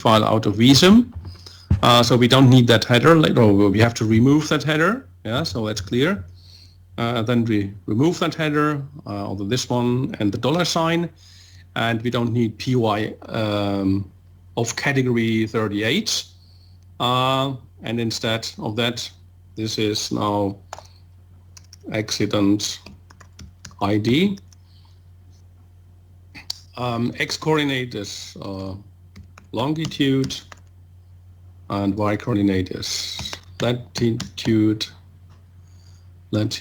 file out of Visum. So we don't need that header, or we have to remove that header. Yeah, so that's clear. Then we remove that header, although this one and the $sign, and we don't need PY of category 38. And instead of that, this is now accident ID. X coordinate is longitude, and Y coordinate is latitude, and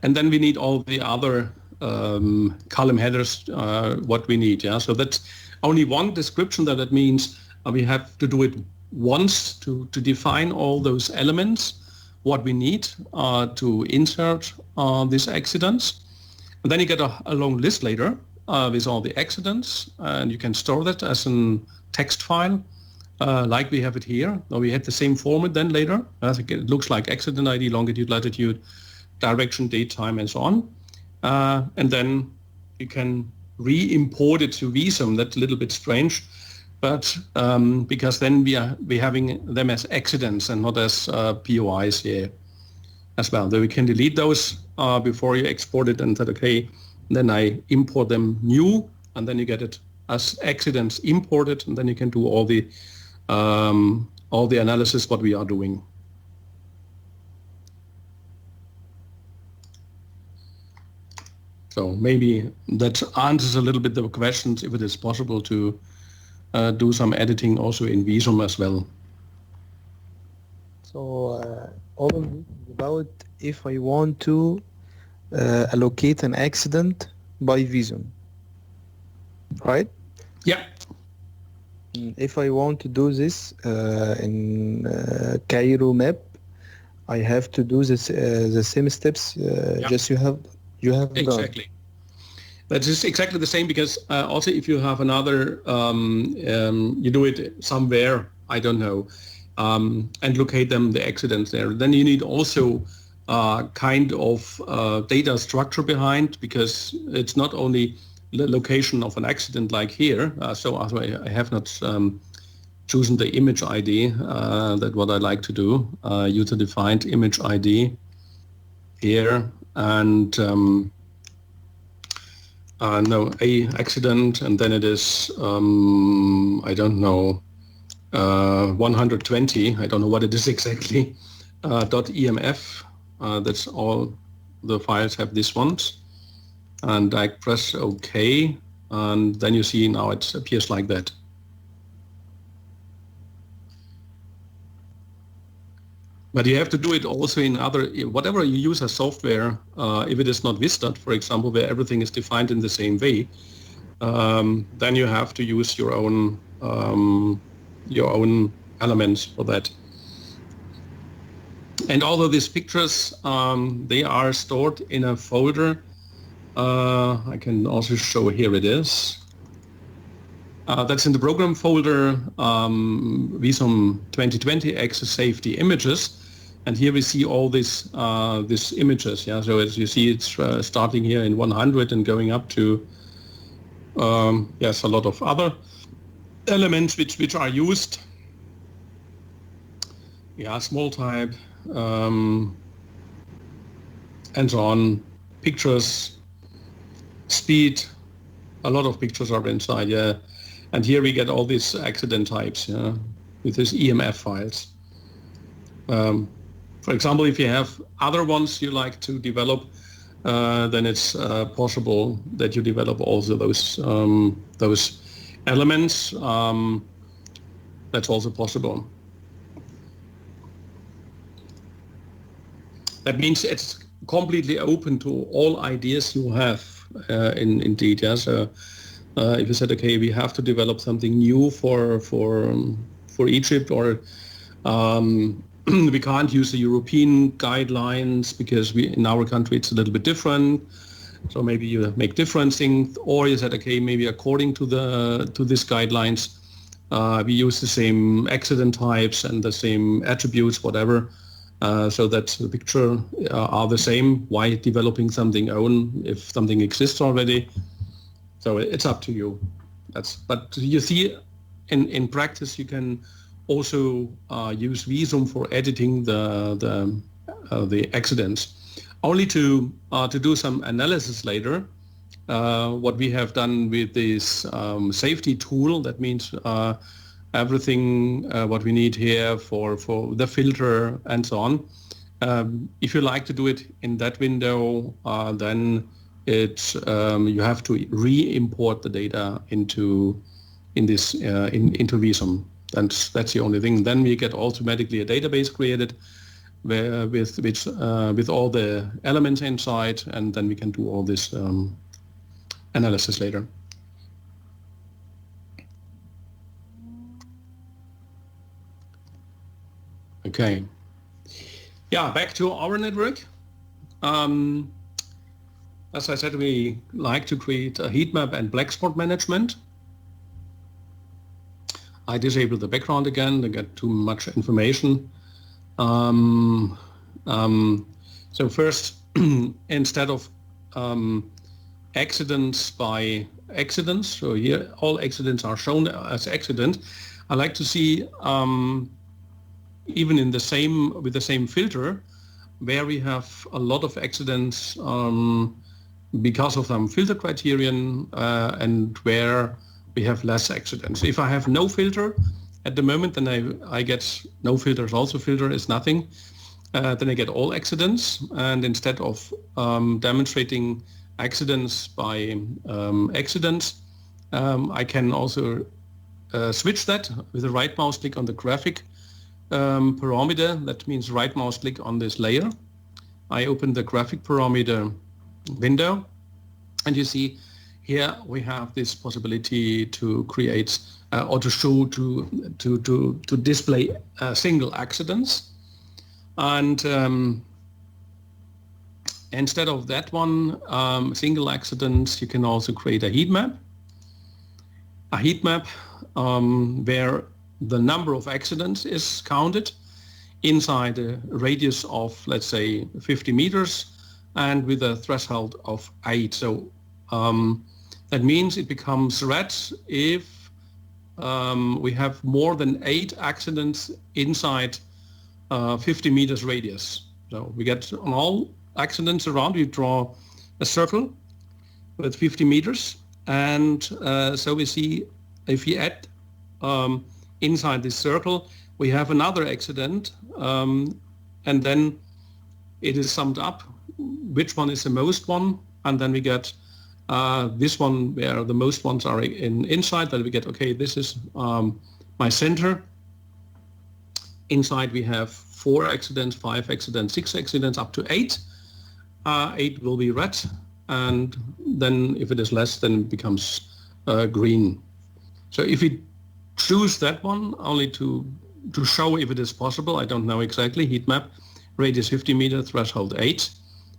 then we need all the other column headers, what we need. Yeah, so that's only one description. That means we have to do it once to define all those elements, what we need to insert these accidents. And then you get a long list later with all the accidents, and you can store that as a text file, like we have it here. Now we had the same format then later. It looks like accident ID, longitude, latitude, direction, date, time, and so on. And then you can re-import it to Visum. That's a little bit strange, but because then we're having them as accidents and not as POIs here as well. Then we can delete those before you export it, and said, okay, then I import them new, and then you get it as accidents imported, and then you can do all the analysis what we are doing. So maybe that answers a little bit the questions, if it is possible to do some editing also in Visum as well. So all of this is about if I want to allocate an accident by Visum, right? Yeah. If I want to do this in Cairo map, I have to do this the same steps just you have exactly done. That is exactly the same, because also if you have another you do it somewhere, I don't know, and locate them, the accidents there, then you need also kind of data structure behind, because it's not only the location of an accident like here. So I have not chosen the image ID, that what I like to do, user defined image ID here, and no, a accident, and then it is I don't know, 120, I don't know what it is exactly, .emf, that's all the files have this ones, and I press OK, and then you see now it appears like that. But you have to do it also in other, whatever you use as software, if it is not Vista, for example, where everything is defined in the same way, then you have to use your own elements for that. And all of these pictures, they are stored in a folder. I can also show, here it is. That's in the program folder, Visum 2020 Access Safety Images. And here we see all these images. Yeah, so as you see, it's starting here in 100 and going up to yes, a lot of other elements which are used. Yeah, small type and so on. Pictures, speed, a lot of pictures are inside. Yeah, and here we get all these accident types. Yeah, with these EMF files. For example, if you have other ones you like to develop, then it's possible that you develop also those elements. That's also possible. That means it's completely open to all ideas you have in data. So if you said, okay, we have to develop something new for Egypt, or we can't use the European guidelines because in our country it's a little bit different. So maybe you make different things, or you said, okay, maybe according to these guidelines, we use the same accident types and the same attributes, whatever. so that the picture are the same. Why developing something own if something exists already? So it's up to you. But you see, in practice, you can also use Visum for editing the accidents. Only to do some analysis later. What we have done with this safety tool, that means everything what we need here for the filter and so on. If you like to do it in that window, then it's you have to re-import the data into Visum. And that's the only thing. Then we get automatically a database created where with all the elements inside, and then we can do all this analysis later. Okay. Yeah, back to our network. As I said, we like to create a heat map and black spot management. I disable the background again to get too much information. So first, instead of accidents by accidents, so here all accidents are shown as accident, I like to see even in the same with the same filter where we have a lot of accidents because of some filter criterion and where we have less accidents. If I have no filter at the moment, then I get no filters. Also filter is nothing. Then I get all accidents, and instead of demonstrating accidents by accidents, I can also switch that with a right mouse click on the graphic parameter. That means right mouse click on this layer. I open the graphic parameter window, and you see here we have this possibility to create or to show to display single accidents. And instead of that one, single accidents, you can also create a heat map. A heat map where the number of accidents is counted inside a radius of, let's say, 50 meters and with a threshold of 8. So that means it becomes red if we have more than 8 accidents inside 50 meters radius. So we get on all accidents around, we draw a circle with 50 meters. And so we see if we add inside this circle, we have another accident, and then it is summed up which one is the most one, and then we get this one where the most ones are inside. Then we get, okay, this is my center. Inside we have 4 accidents, 5 accidents, 6 accidents, up to 8. 8 will be red, and then if it is less, then it becomes green. So if we choose that one only to show if it is possible, I don't know exactly, heat map, radius 50 meter, threshold 8,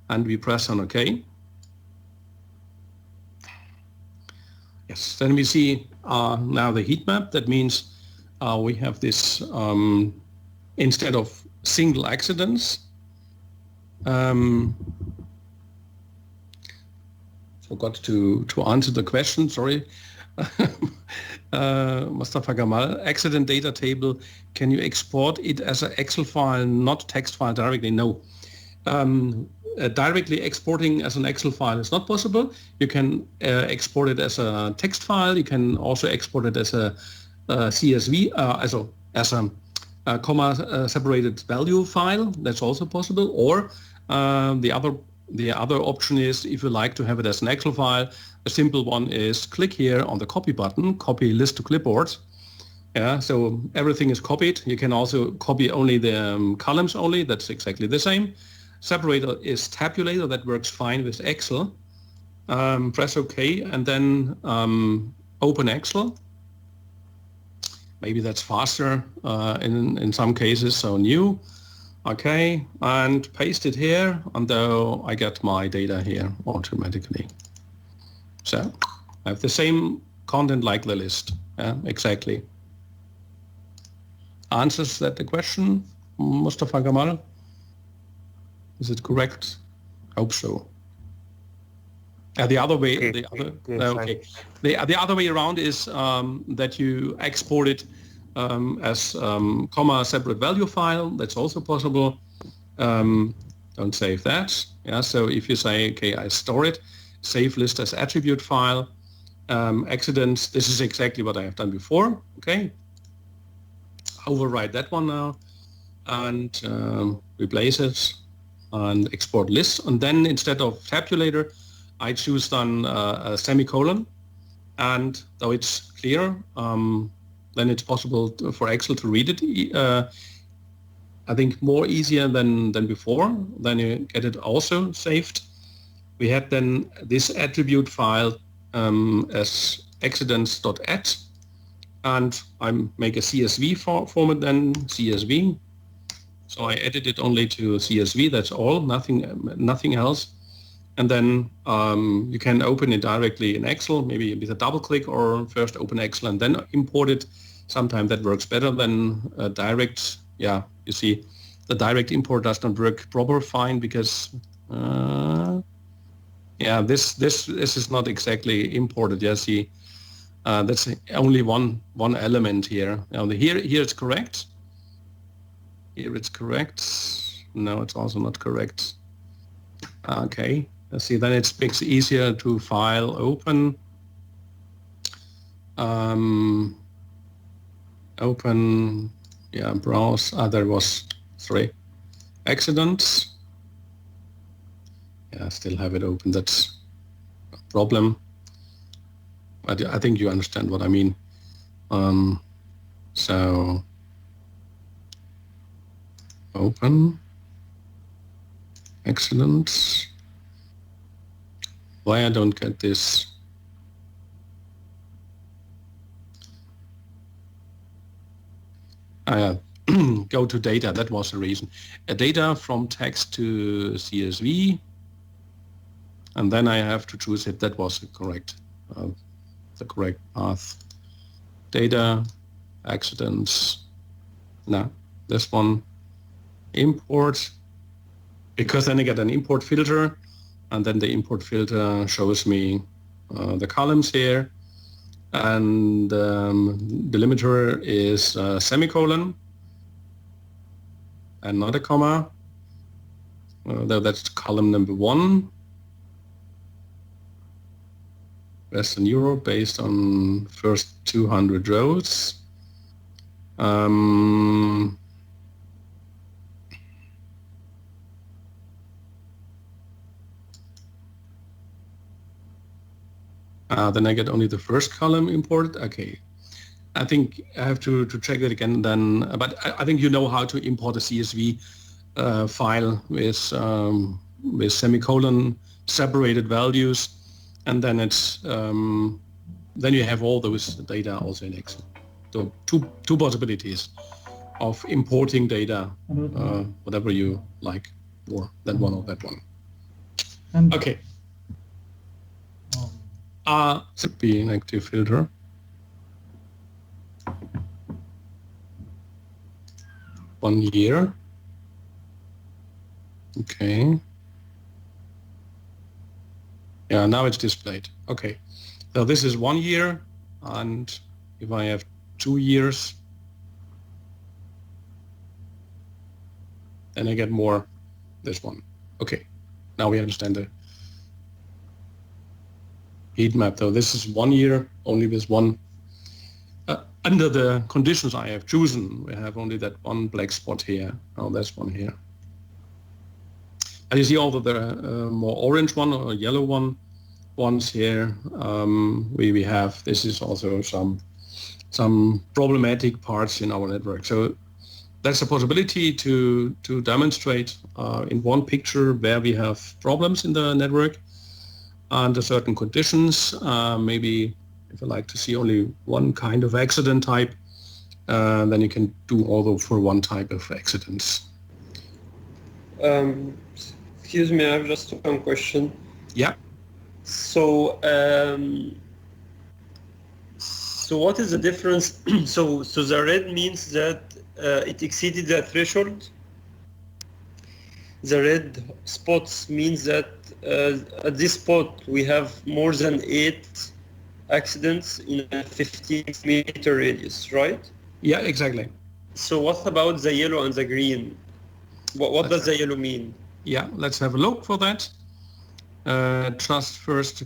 and we press on OK. Yes, then we see now the heat map. That means we have this, instead of single accidents, forgot to answer the question, sorry. Mustafa Gamal, accident data table, can you export it as an Excel file, not text file directly? No. Directly exporting as an Excel file is not possible. You can export it as a text file. You can also export it as a CSV, as a comma separated value file. That's also possible. Or the other option is, if you like to have it as an Excel file, a simple one is click here on the copy button, copy list to clipboard. Yeah, so everything is copied. You can also copy only the columns only. That's exactly the same. Separator is tabulator. That works fine with Excel. Press OK, and then open Excel. Maybe that's faster in some cases. So new. Okay, and paste it here, and though I get my data here automatically. So I have the same content like the list. Yeah, exactly. Answers that the question, Mustafa Gamal? Is it correct? Hope so. The other way, Okay, the other, fine. the other way around is that you export it as comma separate value file. That's also possible. Don't save that. Yeah. So if you say, okay, I store it, save list as attribute file, accidents. This is exactly what I have done before. Okay. Override that one now and replace it and export list. And then instead of tabulator, I choose then a semicolon, and though it's clear, then it's possible for Excel to read it. I think more easier than before. Then you get it also saved. We had then this attribute file as accidents.at, and I make a CSV format then, CSV. So I edit it only to CSV. That's all, nothing else. And then you can open it directly in Excel, maybe with a double click, or first open Excel and then import it. Sometimes that works better than direct. Yeah, you see, the direct import does not work proper fine because this is not exactly imported. Yeah, see, that's only one element here. Now here it's correct. Here it's correct. No, it's also not correct. Okay. See, then it makes it easier to file open. Open, yeah, browse. There was 3 accidents. Yeah, I still have it open. That's a problem. But I think you understand what I mean. So open accidents. Why I don't get this? Go to data. That was the reason. Data from text to CSV, and then I have to choose if that was the correct path. Data, accidents. No, this one. Import, because then I get an import filter, and then the import filter shows me the columns here, and the delimiter is semicolon and not a comma. That's column number 1. Western Europe based on first 200 rows. Then I get only the first column imported. Okay, I think I have to check that again then. But I think you know how to import a CSV file with semicolon separated values, and then it's then you have all those data also in Excel. So two possibilities of importing data, whatever you like, or that one or that one. Okay. Should be an active filter. One year. Okay. Yeah, now it's displayed. Okay. So this is 1 year, and if I have 2 years, then I get more this one. Okay. Now we understand the heat map. So this is 1 year, only with one. Under the conditions I have chosen, we have only that one black spot here. Oh, there's one here. And you see all the more orange one or yellow ones here. We have, this is also some problematic parts in our network. So that's a possibility to demonstrate in one picture where we have problems in the network under certain conditions. Maybe if you like to see only one kind of accident type, then you can do all for one type of accidents. Excuse me, I have just one question. Yeah. So what is the difference? so the red means that it exceeded the threshold. the red spots means that at this spot we have more than 8 accidents in a 15-meter radius, right? Yeah, exactly. So what about the yellow and the green? What does the yellow mean? Yeah, let's have a look for that. Just first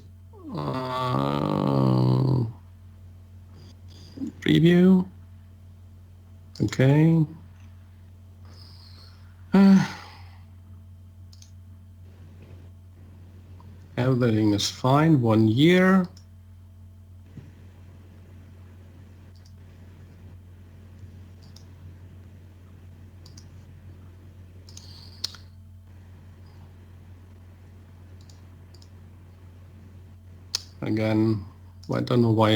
preview. Okay. Everything is fine. 1 year. Again, I don't know why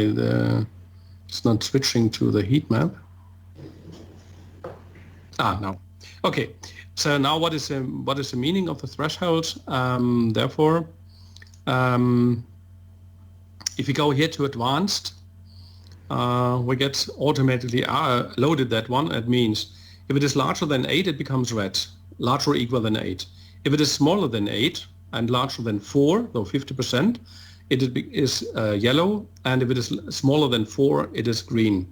it's not switching to the heat map. Now. Okay. So now what is the meaning of the threshold? Therefore, if we go here to advanced, we get automatically loaded that one. It means if it is larger than 8, it becomes red, larger or equal than 8. If it is smaller than 8 and larger than 4, so 50%, it is yellow, and if it is smaller than 4, it is green.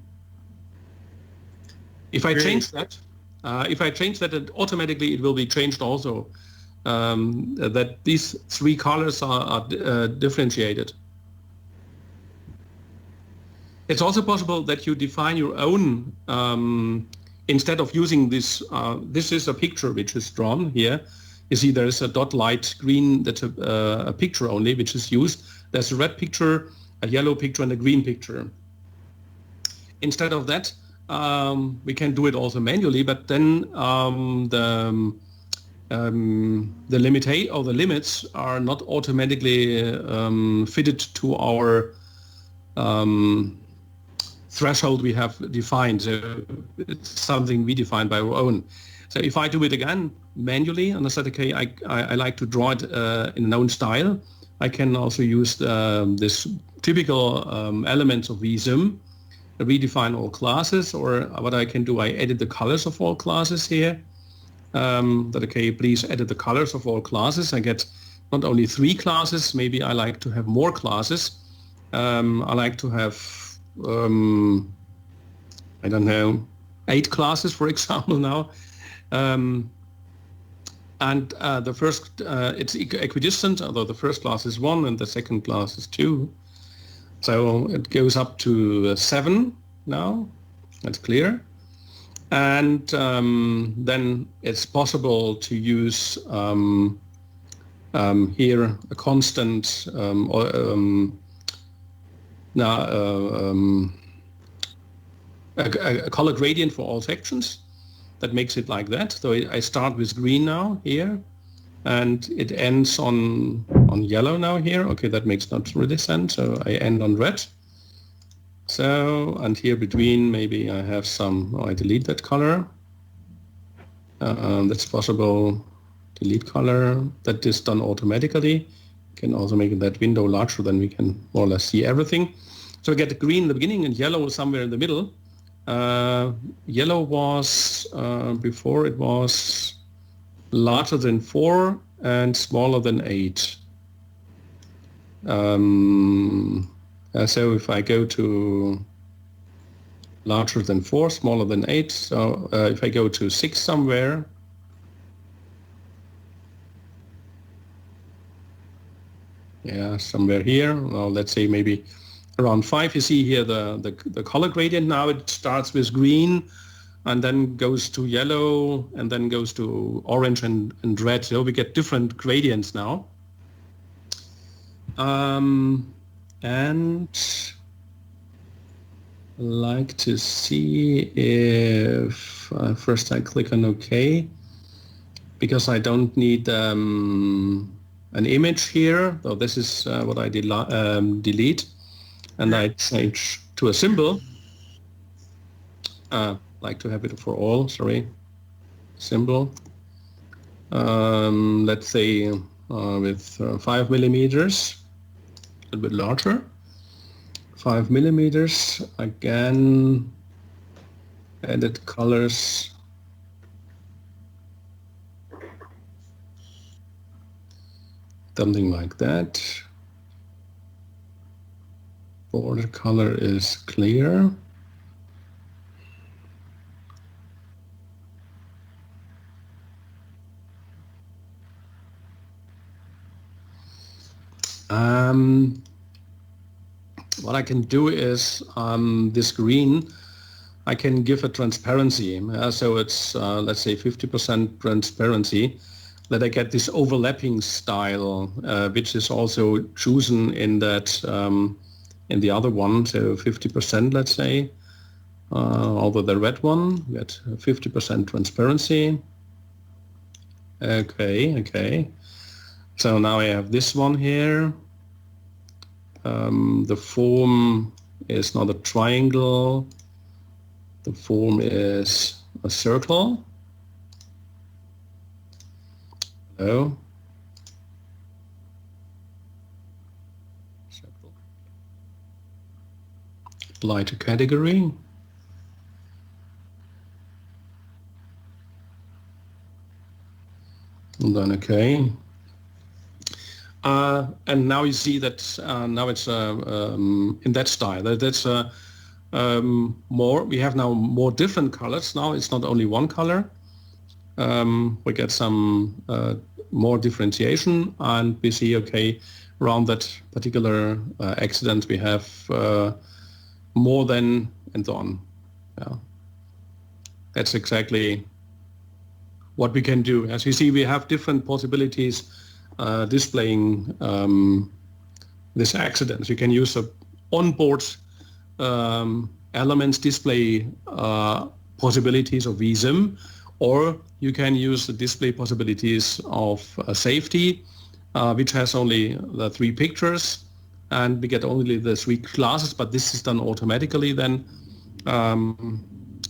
If I change that, it automatically it will be changed also. That these 3 colors are differentiated. It's also possible that you define your own, instead of using this, this is a picture which is drawn here. You see there is a dot light green, that's a picture only, which is used. There's a red picture, a yellow picture, and a green picture. Instead of that, we can do it also manually, but then the limits are not automatically fitted to our threshold we have defined. So it's something we define by our own. So if I do it again manually, and I said, okay, I like to draw it in a known style, I can also use this typical elements of Visum, redefine all classes, or what I can do, I edit the colors of all classes here. That okay, please edit the colors of all classes. I get not only 3 classes, maybe I like to have more classes. I like to have, I don't know, 8 classes, for example, now. The first, it's equidistant, although the first class is 1 and the second class is 2. So it goes up to 7 now, that's clear. And then it's possible to use here a constant a color gradient for all sections. That makes it like that. So I start with green now here, and it ends on yellow now here. Okay, that makes not really sense. So I end on red. So, and here between maybe I have some, I delete that color. That's possible. Delete color. That is done automatically. You can also make that window larger, then we can more or less see everything. So we get green in the beginning and yellow somewhere in the middle. Yellow was, before it was larger than 4 and smaller than 8. So if I go to larger than 4, smaller than 8, so if I go to 6 somewhere, yeah, somewhere here, well, let's say maybe around 5, you see here the color gradient. Now it starts with green and then goes to yellow and then goes to orange and red. So we get different gradients now. And I'd like to see if first I click on OK, because I don't need an image here. So this is what I delete. And I change to a symbol. Like to have it for all, sorry. Symbol. Let's say with 5 millimeters, a little bit larger. 5 millimeters, again, edit colors. something like that. Border color is clear. What I can do is this green, I can give a transparency. So it's, let's say 50% transparency, that I get this overlapping style, which is also chosen in that, in the other one, so 50%, let's say. Over the red one, we get 50% transparency. Okay. So now I have this one here. The form is not a triangle. The form is a circle. Hello. Circle. Apply to category. And then okay. And now you see that now it's in that style. That's more. We have now more different colors. Now it's not only one color. We get some more differentiation, and we see okay around that particular accident we have more than and so on. Yeah, that's exactly what we can do. As you see, we have different possibilities displaying this accident. You can use a onboard elements display possibilities of Visum, or you can use the display possibilities of safety, which has only the 3 pictures, and we get only the 3 classes, but this is done automatically then.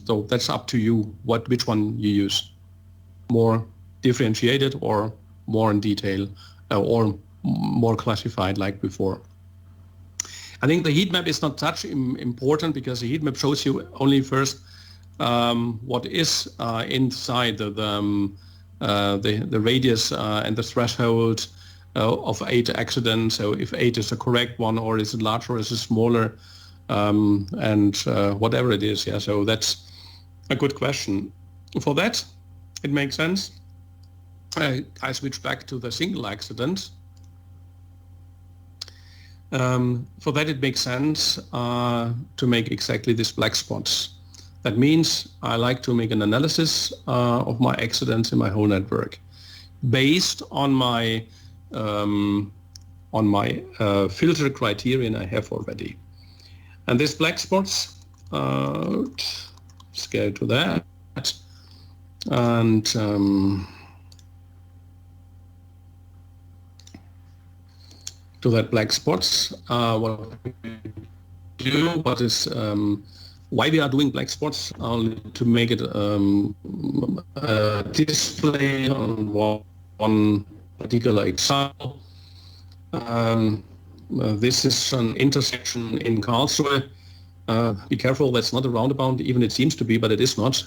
So that's up to you which one you use. More differentiated or more in detail or more classified like before. I think the heat map is not such important because the heat map shows you only first what is inside the radius and the threshold of 8 accidents. So if 8 is the correct one, or is it larger or is it smaller, and whatever it is. Yeah, so that's a good question. For that, it makes sense. I switch back to the single accident. For that, it makes sense to make exactly these black spots. That means I like to make an analysis of my accidents in my whole network based on my filter criterion I have already. And these black spots, let's go to that. And to that black spots, what we do, what is why we are doing black spots, to make it display on one particular example. This is an intersection in Karlsruhe. Be careful, that's not a roundabout, even it seems to be, but it is not.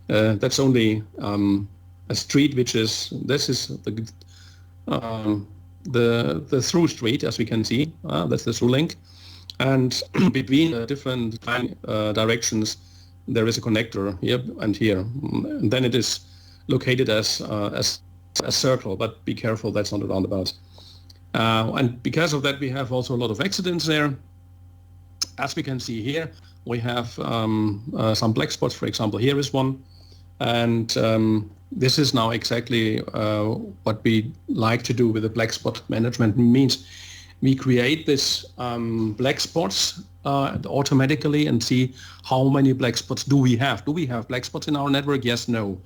That's only a street which is, this is the through street, as we can see. That's the through link. And between the different directions, there is a connector here and here. And then it is located as a circle, but be careful, that's not a roundabout. And because of that, we have also a lot of accidents there. As we can see here, we have some black spots. For example, here is one. And this is now exactly what we like to do with the black spot management. It means we create this black spots automatically and see how many black spots do we have. Do we have black spots in our network? Yes, no.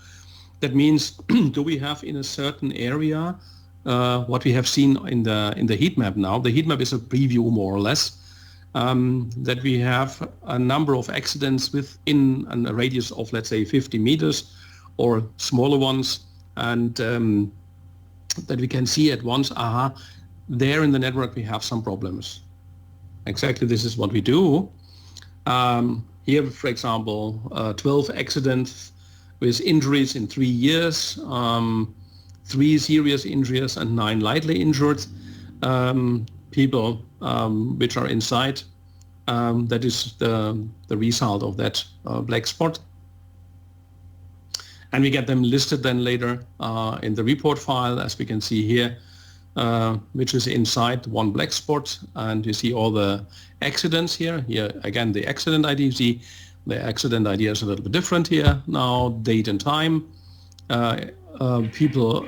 That means, do we have in a certain area what we have seen in the heat map now? The heat map is a preview, more or less, that we have a number of accidents within a radius of, let's say, 50 meters or smaller ones, and that we can see at once, there in the network we have some problems. Exactly, this is what we do. Here, for example, 12 accidents with injuries in 3 years, 3 serious injuries and 9 lightly injured people which are inside. That is the result of that black spot. And we get them listed then later in the report file, as we can see here, which is inside one black spot. And you see all the accidents here. Here again, the accident ID. You see the accident ID is a little bit different here now, date and time. People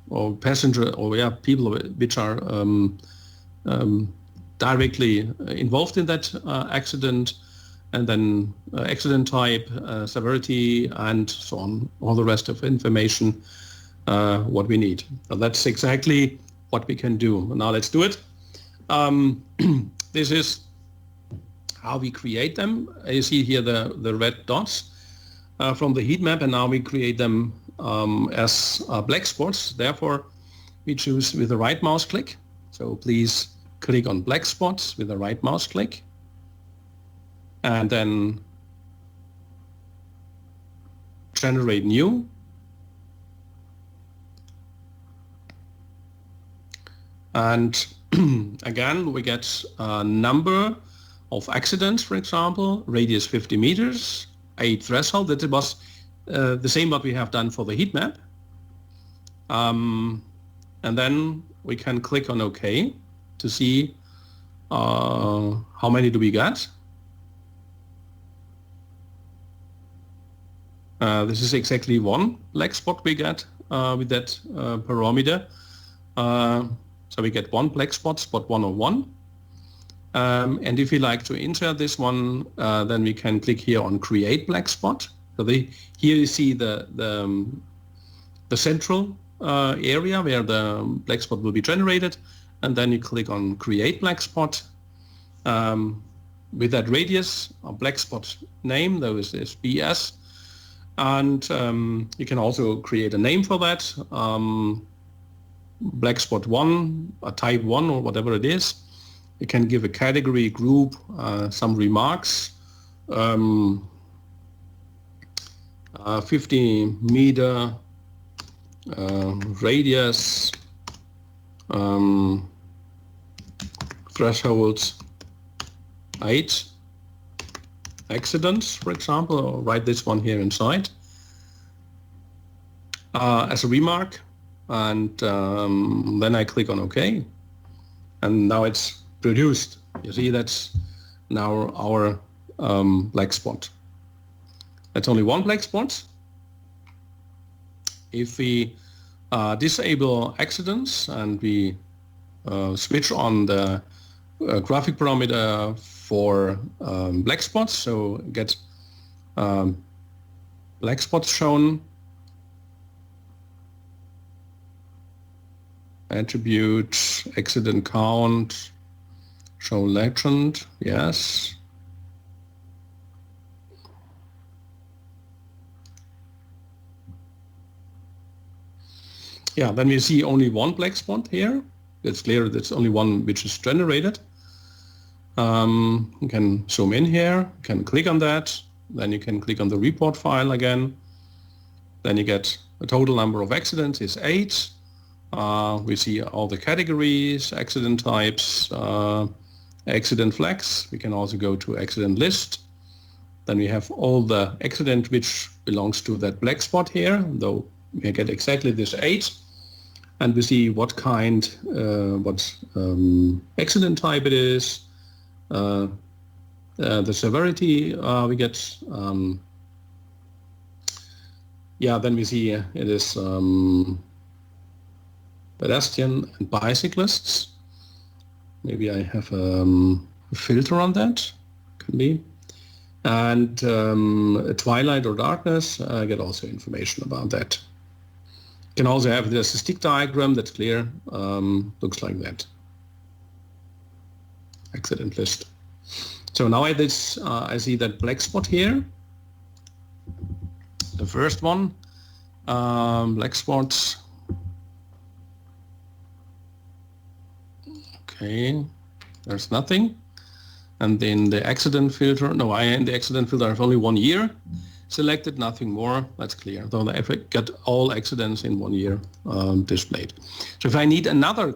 or passenger or people which are directly involved in that accident, and then accident type, severity, and so on, all the rest of information what we need. So that's exactly what we can do. Now let's do it. This is how we create them. You see here the red dots from the heat map, and now we create them as black spots. Therefore, we choose with the right mouse click. So please click on black spots with the right mouse click, and then generate new. And again, we get a number of accidents, for example, radius 50 meters, a threshold. That was the same what we have done for the heat map. And then we can click on OK to see how many do we get. This is exactly one black spot we get with that parameter. So we get one black spot, spot 101. And if we like to insert this one, then we can click here on Create Black Spot. So here you see the central area where the black spot will be generated, and then you click on Create Black Spot with that radius, a black spot name, that is BS, and you can also create a name for that. Black spot 1, a type 1 or whatever it is. You can give a category, group, some remarks. 50 meter radius, thresholds 8 accidents, for example, or write this one here inside as a remark. And then I click on OK, and now it's produced. You see, that's now our black spot. That's only one black spot. If we disable accidents and we switch on the graphic parameter for black spots, so get black spots shown, attribute, accident count, show legend, yes. Yeah, then we see only one black spot here. It's clear that's only one which is generated. You can zoom in here, you can click on that, then you can click on the report file again. Then you get the total number of accidents is 8. We see all the categories, accident types, accident flags. We can also go to accident list. Then we have all the accident which belongs to that black spot here, though we get exactly this 8. And we see what kind, what accident type it is, the severity we get. Yeah, then we see it is pedestrian and bicyclists. Maybe I have a filter on that, can be. And twilight or darkness, I get also information about that. You can also have the stick diagram, that's clear, looks like that. Accident list. So now I see that black spot here. The first one, black spots. Okay, there's nothing. And then the accident filter, no, in the accident filter I have only 1 year. selected, nothing more. That's clear. So I get all accidents in 1 year displayed. So if I need another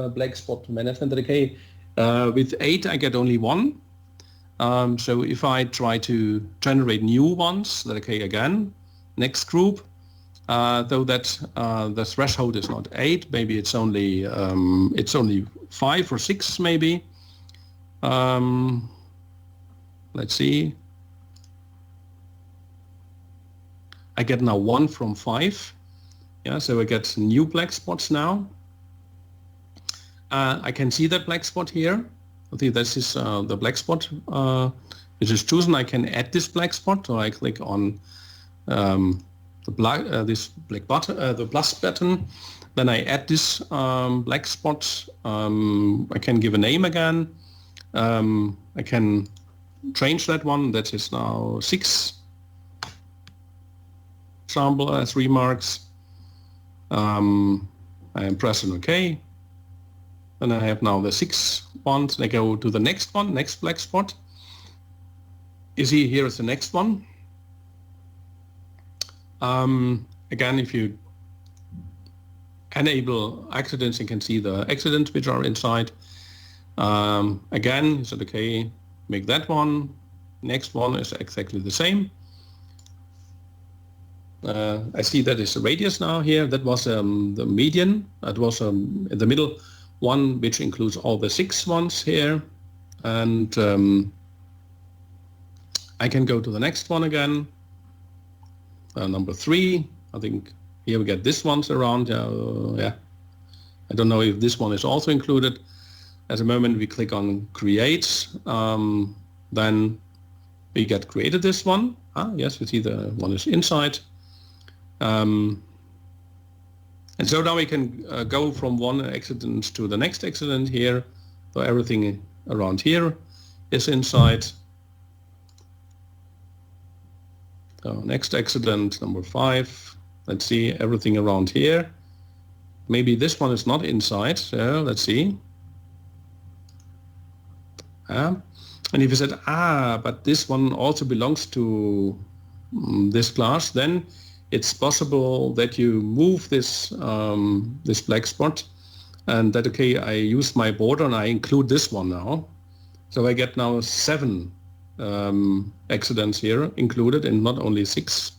black spot management, then okay, with 8 I get only 1. So if I try to generate new ones, then okay, again, next group, though that the threshold is not 8, maybe it's only 5 or 6 maybe. Let's see. I get now 1 from 5. Yeah, so I get new black spots now. I can see that black spot here. I think this is the black spot which is chosen. I can add this black spot, so I click on this black button, the plus button. Then I add this black spot. I can give a name again. I can change that one. That is now 6. Example as remarks. I am pressing OK. Then I have now the 6 ones. I go to the next one, next black spot. You see here is the next one. Again, if you enable accidents, you can see the accidents which are inside. Again, you said okay, make that one. Next one is exactly the same. I see that is the radius now here. That was the median. That was in the middle one, which includes all the 6 ones here. And I can go to the next one again. Number 3. I think here we get this one's around. Yeah. I don't know if this one is also included. At the moment we click on create. Then we get created this one. Yes, you see the one is inside. And so now we can go from one accident to the next accident here. So everything around here is inside. So next accident, number 5. Let's see, everything around here. Maybe this one is not inside. So let's see. And if you said, but this one also belongs to this class, then it's possible that you move this this black spot, and that okay, I use my border and I include this one now. So I get now 7 accidents here included, and not only 6.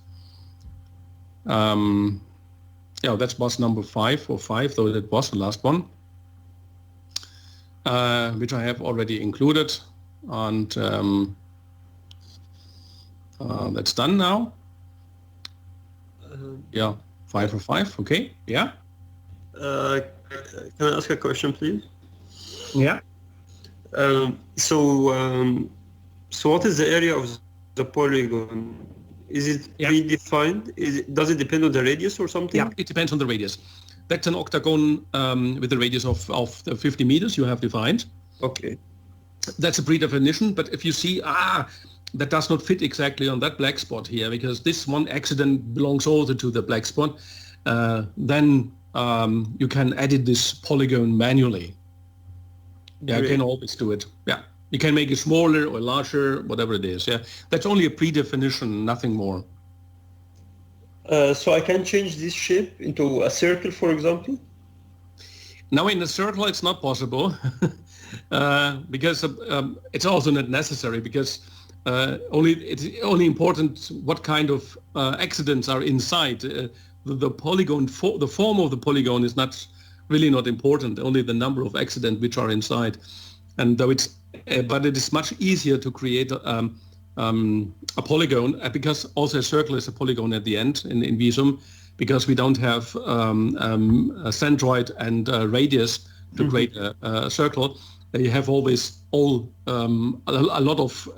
Yeah, that was number 5 or 5, though that was the last one, which I have already included, and that's done now. Yeah, 5 or 5. Okay. Yeah. Can I ask a question, please? Yeah. So what is the area of the polygon? Is it predefined? Does it depend on the radius or something? Yeah, it depends on the radius. That's an octagon with a radius of the 50 meters you have defined. Okay. That's a predefinition, but if you see, that does not fit exactly on that black spot here, because this one accident belongs also to the black spot, then you can edit this polygon manually. Yeah, you can always do it. Yeah, you can make it smaller or larger, whatever it is. Yeah, that's only a predefinition, nothing more. So I can change this shape into a circle, for example? Now in a circle it's not possible, because it's also not necessary, because it's only important what kind of accidents are inside. The polygon, the form of the polygon is not important. Only the number of accidents which are inside, and though but it is much easier to create a polygon, because also a circle is a polygon at the end in Visum, because we don't have a centroid and a radius to create a circle. You have always a lot of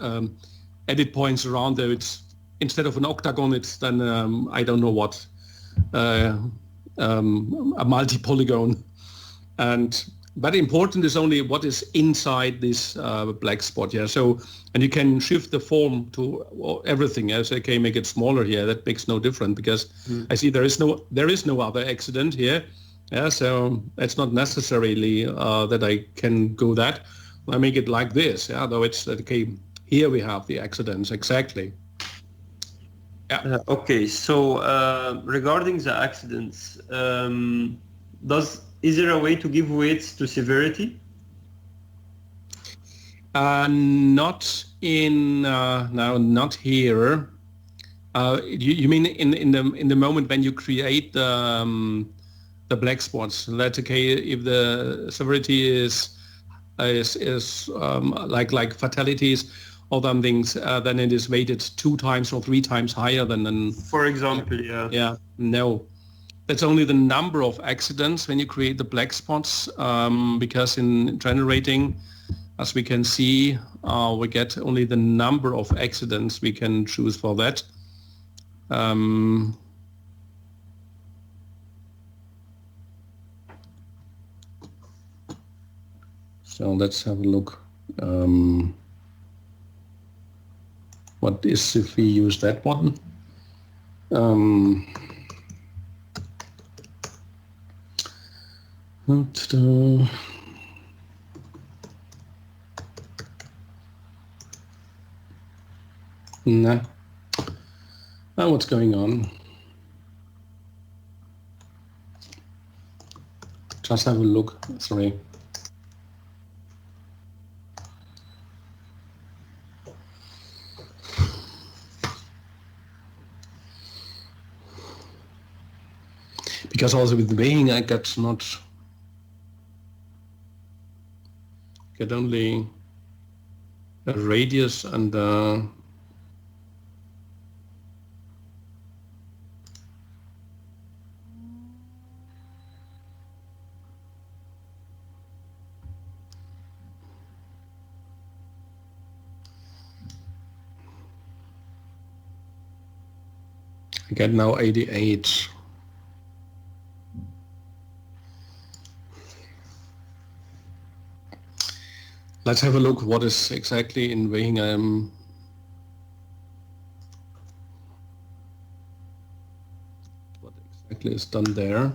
edit points around there. It's instead of an octagon, it's then I don't know what, a multi-polygon. But important is only what is inside this black spot. Yeah. So, and you can shift the form to everything. As okay, make it smaller here. That makes no difference, because I see there is no other accident here. Yeah. So it's not necessarily that I can go that. I make it like this. Yeah. Though it's okay. Here we have the accidents exactly. Yeah. Okay, so regarding the accidents, is there a way to give weights to severity? Not in no, not here. You mean in the moment when you create the black spots? That's okay if the severity is like fatalities or some things, then it is weighted 2 times or 3 times higher than. For example, yeah. Yeah, no. That's only the number of accidents when you create the black spots, because in generating, as we can see, we get only the number of accidents we can choose for that. So let's have a look. What is if we use that one? Nah. Oh, what's going on? Just have a look. Sorry. Because also with weighing, I get only a radius and I get now 88. Let's have a look what is exactly in weighing. What exactly is done there.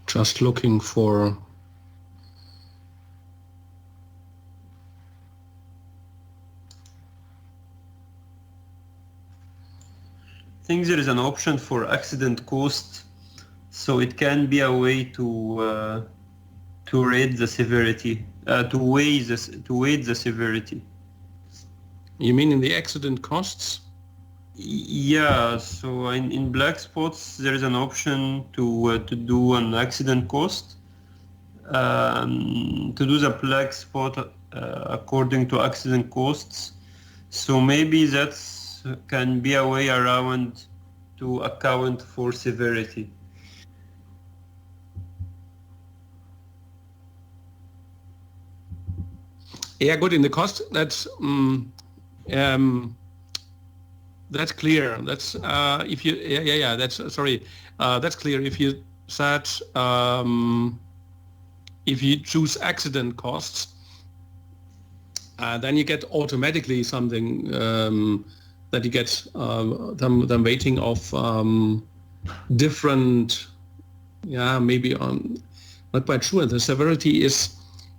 Just looking for I think there is an option for accident cost, so it can be a way to rate the severity, to weigh the severity. You mean in the accident costs? Yeah, so in black spots there is an option to do an accident cost, to do the black spot according to accident costs. So maybe that can be a way around to account for severity. Yeah, good. In the cost, that's clear. That's if you that's sorry. That's clear. If you said if you choose accident costs, then you get automatically something that you get them weighting of different. Yeah, maybe on. Not quite sure. The severity is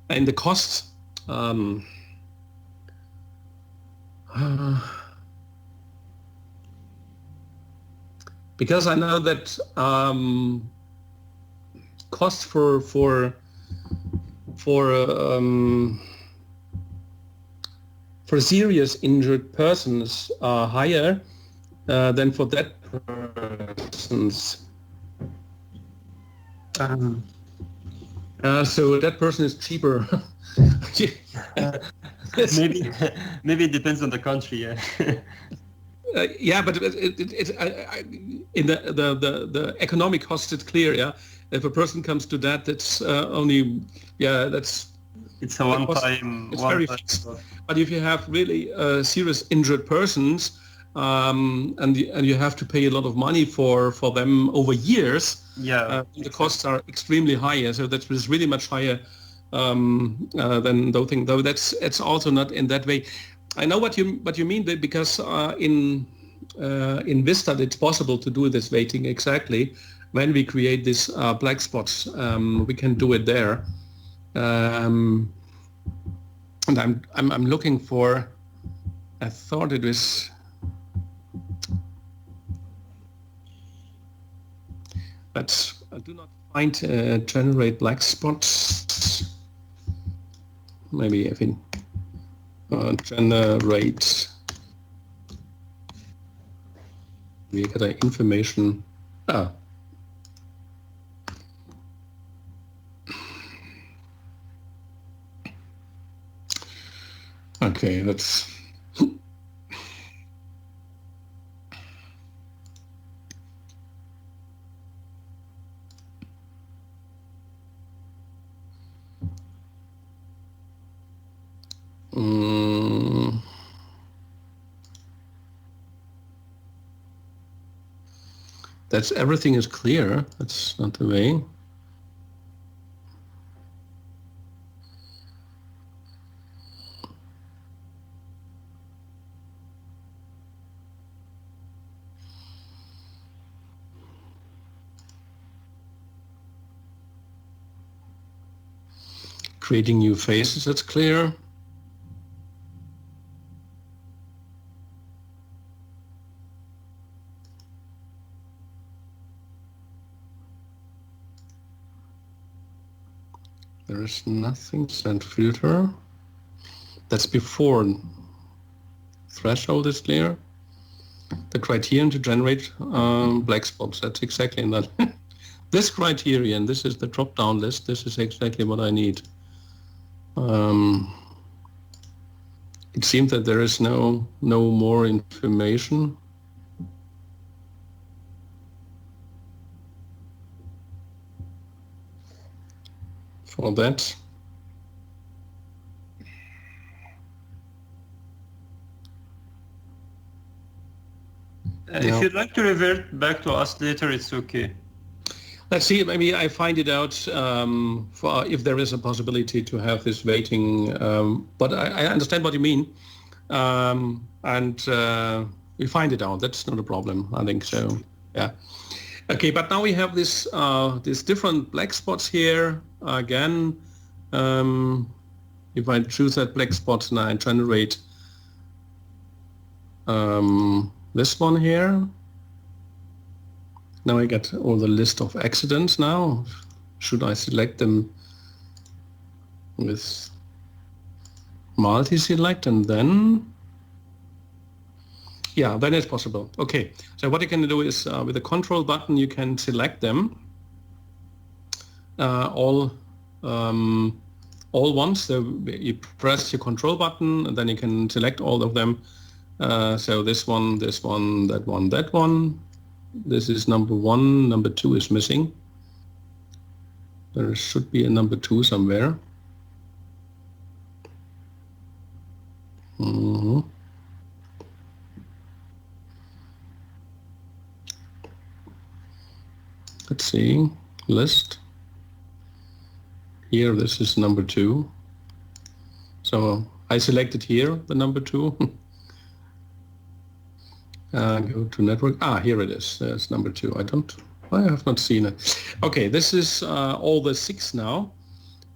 in the costs. Because I know that costs for serious injured persons are higher than for dead persons. So that person is cheaper. Maybe it depends on the country. Yeah. Yeah, but in the economic cost, it's clear. Yeah, if a person comes to that, that's only that's It's a one-time. it's very fixed. But if you have really serious injured persons, and you have to pay a lot of money for them over years, the costs are extremely higher. So that is really much higher than those things. Though it's also not in that way. I know what you mean, because in Vista it's possible to do this weighting exactly when we create these black spots. We can do it there, and I'm looking for. I thought it was. But I do not find generate black spots. Maybe I think. Generate. We get the information. Okay, that's. That's everything is clear. That's not the way. Creating new faces, that's clear. There is nothing, send filter. That's before threshold is clear. The criterion to generate black spots, that's exactly in that. This criterion, this is the drop-down list, this is exactly what I need. It seems that there is no more information. For that. If you'd like to revert back to us later, it's okay. Let's see, maybe I find it out for if there is a possibility to have this weighting, but I understand what you mean, and we find it out. That's not a problem, I think so, yeah. Okay, but now we have this these different black spots here. Again, if I choose that black spot and I generate this one here, now I get all the list of accidents now. Should I select them with multi-select and then? Yeah, then it's possible. Okay, so what you can do is with the control button you can select them all once. So you press your control button and then you can select all of them. So this one, that one, that one. This is number 1, number 2 is missing. There should be a number 2 somewhere. Let's see, list. Here, this is number 2. So I selected here the number 2. Go to network. Here it is. There's number 2. I have not seen it. Okay, this is all the 6 now.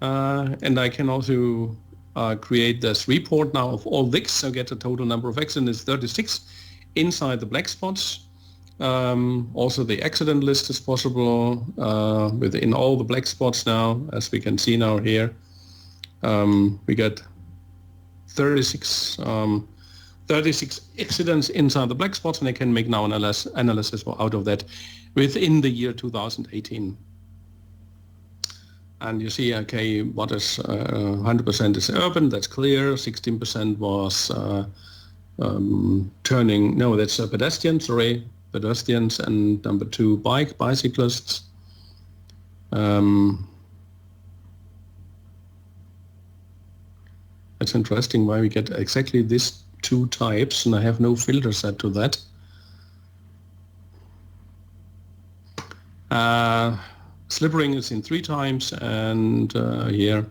And I can also create this report now of all VIX. So get the total number of accidents, 36 inside the black spots. Also the accident list is possible within all the black spots now, as we can see now here. We got 36 accidents inside the black spots, and I can make now analysis out of that within the year 2018. And you see, okay, what is 100% is urban, that's clear. 16% was turning, no, that's a pedestrian, sorry, pedestrians, and number 2, bicyclists. That's interesting why we get exactly these 2 types, and I have no filter set to that. Slippering is in 3 times, and here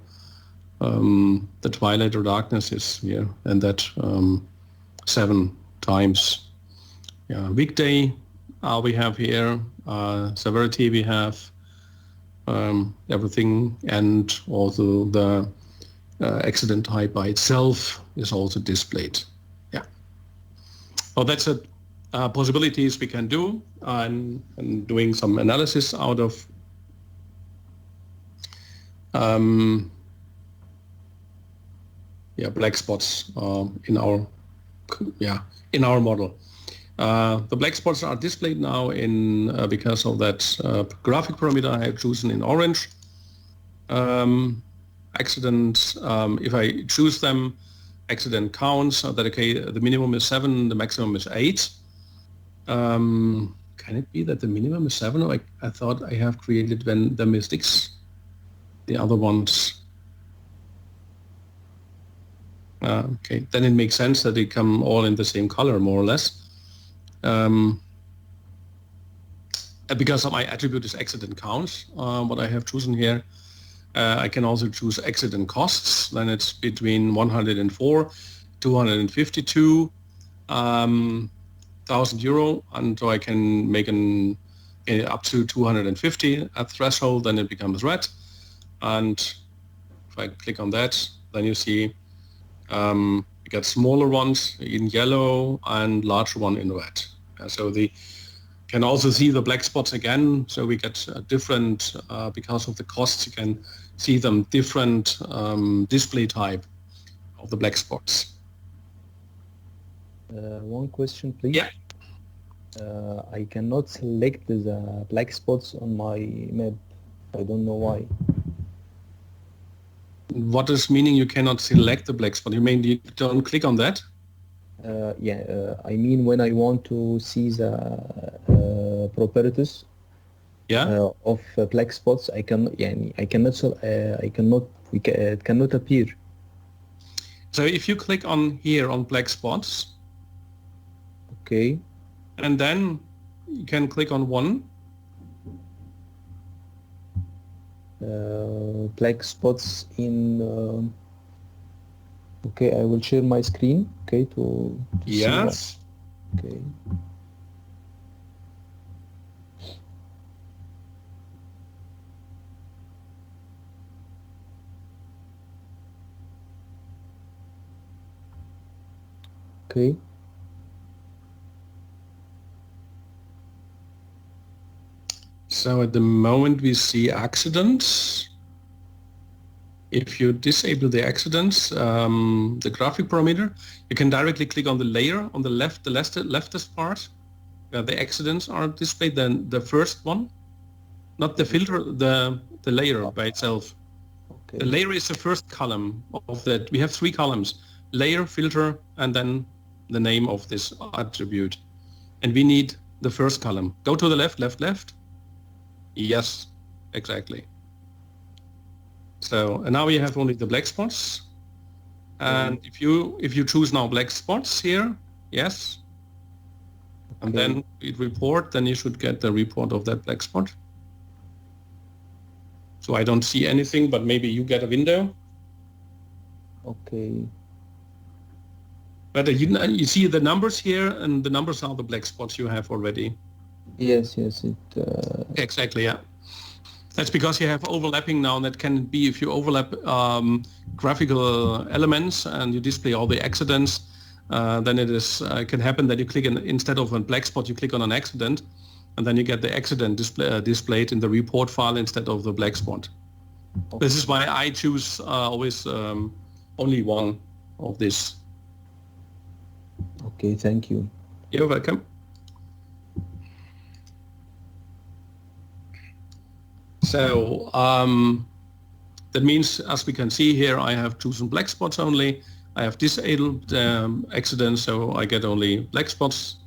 the twilight or darkness is here, and that 7 times. Yeah, weekday we have here, severity we have, everything, and also the accident type by itself is also displayed. Yeah. Well, that's a possibilities we can do, and doing some analysis out of black spots in our model. The black spots are displayed now in because of that graphic parameter I have chosen in orange. Accidents, if I choose them, accident counts, that okay, the minimum is 7, the maximum is 8. Can it be that the minimum is 7, or I thought I have created when the mistakes, the other ones? Okay, then it makes sense that they come all in the same color, more or less. Because my attribute is accident counts, what I have chosen here, I can also choose accident costs. Then it's between 104, 252 thousand euro, and so I can make up to 250 at threshold. Then it becomes red, and if I click on that, then you see you get smaller ones in yellow and larger one in red. So the can also see the black spots again. So we get different because of the costs. You can see them different display type of the black spots. One question, please. Yeah. I cannot select the black spots on my map. I don't know why. What is meaning you cannot select the black spot? You mean you don't click on that? I mean when I want to see the properties of black spots, it cannot appear. So if you click on here on black spots, okay, and then you can click on one. Black spots in. Okay, I will share my screen. Okay, to yes. See what, okay. Okay. So at the moment we see accidents. If you disable the accidents, the graphic parameter, you can directly click on the layer on the left, the leftist part, where the accidents are displayed. Then the first one, not the filter, the layer by itself. Okay. The layer is the first column of that. We have 3 columns: layer, filter, and then the name of this attribute. And we need the first column. Go to the left, left, left. Yes, exactly. So and now we have only the black spots. And if you choose now black spots here, yes, and then it report, then you should get the report of that black spot. So I don't see anything, but maybe you get a window. Okay. But you see the numbers here, and the numbers are the black spots you have already. Yes. Exactly, yeah. That's because you have overlapping now, and that can be if you overlap graphical elements and you display all the accidents, then it can happen that you click instead of a black spot, you click on an accident, and then you get the accident displayed in the report file instead of the black spot. Okay. This is why I choose always only one of this. Okay, thank you. You're welcome. So that means, as we can see here, I have chosen black spots only. I have disabled accidents, so I get only black spots.